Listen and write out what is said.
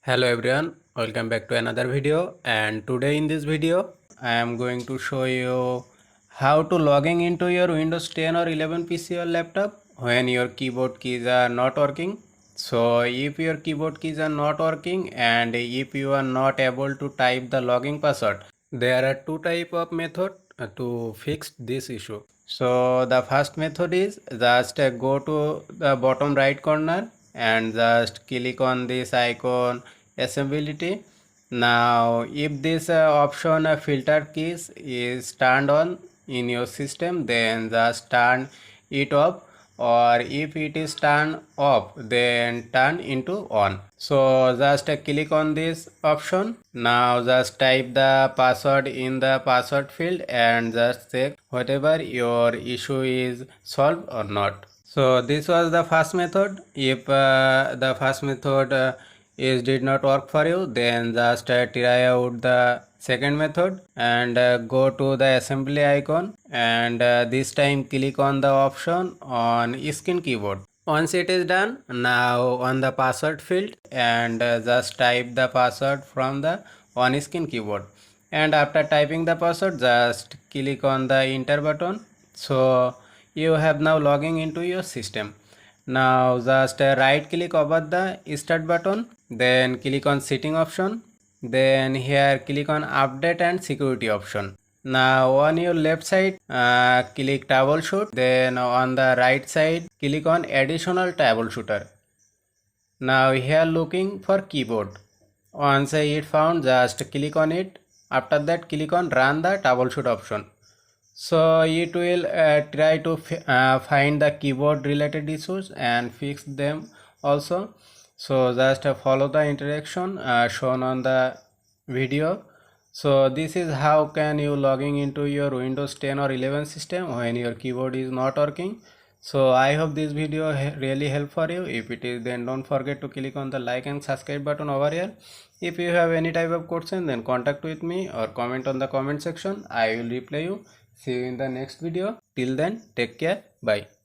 Hello everyone, welcome back to another video. And today in this video I am going to show you how to logging into your Windows 10 or 11 PC or laptop when your keyboard keys are not working. So if your keyboard keys are not working and if you are not able to type the login password, there are two type of method to fix this issue. So the first method is just go to the bottom right corner and just click on this icon accessibility. Now if this option filter keys is turned on in your system, then just turn it off, or if it is turned off then turn into on. So just click on this option. Now just type the password in the password field and just check whatever your issue is solved or not. So this was the first method. If the first method is did not work for you, then just try out the second method and go to the assembly icon and this time click on the option on screen keyboard. Once it is done, now on the password field and just type the password from the on screen keyboard, and after typing the password just click on the enter button. So you have now logging into your system. Now just right click over the start button, then click on setting option, then here click on update and security option. Now on your left side click troubleshoot, then on the right side click on additional troubleshooter. Now here looking for keyboard. Once it found, just click on it. After that click on run the troubleshoot option. So it will try to find the keyboard related issues and fix them also. So just follow the interaction shown on the video. So this is how can you logging into your Windows 10 or 11 system when your keyboard is not working. So I hope this video really help for you. If it is, then don't forget to click on the like and subscribe button over here. If you have any type of question, then contact with me or comment on the comment section. I will reply you. See you in the next video. Till then, take care. Bye.